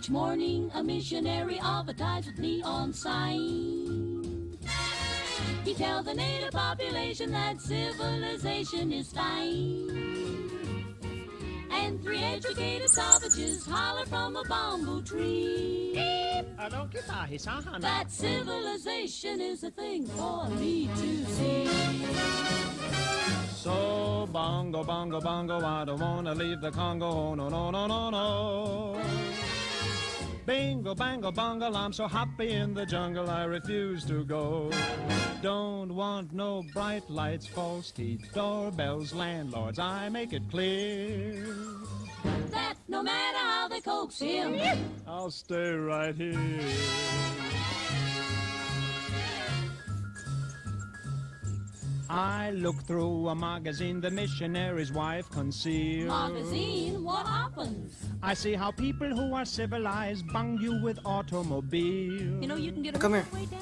Each morning a missionary advertised with neon signs. He tells the native population that civilization is fine. And 3 educated savages holler from a bamboo tree that civilization is a thing for me to see. So bongo, bongo, bongo, I don't wanna leave the Congo, oh, no, no, no, no, no. Bingo, bango, bungle, I'm so happy in the jungle, I refuse to go. Don't want no bright lights, false teeth, doorbells, landlords, I make it clear that no matter how they coax him, I'll stay right here. I look through a magazine the missionary's wife concealed. Magazine, what happens? I see how people who are civilized bung you with automobiles. You know you can get a Come here. way, Daniel.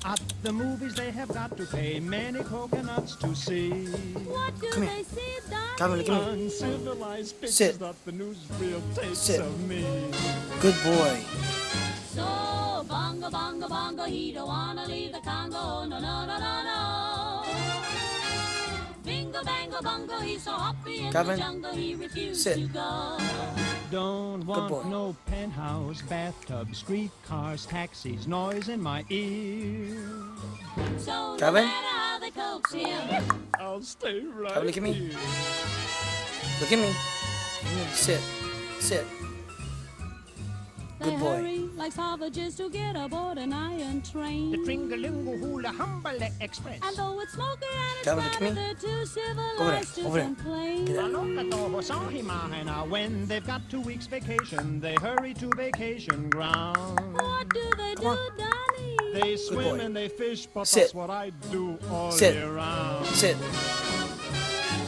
At the movies they have got to pay many coconuts to see. What do Come they here. see, Donnie? Come here, look at me. Uncivilized pictures Sit. that the newsreel takes Sit. of me. Good boy. So, bongo, bongo, bongo, he don't wanna leave the Congo, no, no, no, no, no. Bingo, bango, bongo, he's so happy in Calvin, the jungle, he refused sit. to go. Don't boy. want no penthouse, bathtub, streetcars, taxis, noise in my ear. So, no Calvin? matter how they coax him, I'll stay right Calvin, look at me. here. Look at me. Sit. Sit. they Good boy. hurry like savages to get aboard an iron train. The Tringalingo Hula Humble Express. And though it's smoky and it's Calvin, look at crowded, me. they're too Over civilized there, to over there. complain. Get out. When they've got 2 weeks vacation, they hurry to vacation ground. What do they do, Come on. Donnie? They swim boy. and they fish, but Sit. that's what I do all Sit. year round. Sit.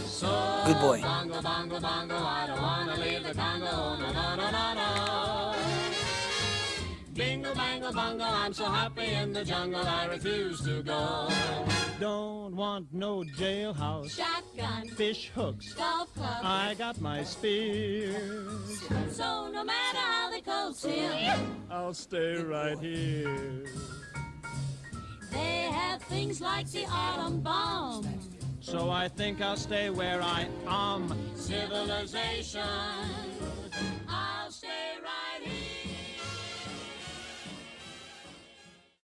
So, Good boy. bongo, bongo, bongo, I don't wanna leave the Congo, no, no, no, no, no. Bingo, bango, bongo, I'm so happy in the jungle, I refuse to go. Don't want no jailhouse, Shotgun, fish hooks. golf club, I got my spears. so no matter how they coax him, I'll stay right here. they have things like the atom bomb. So I think I'll stay where I am. Civilization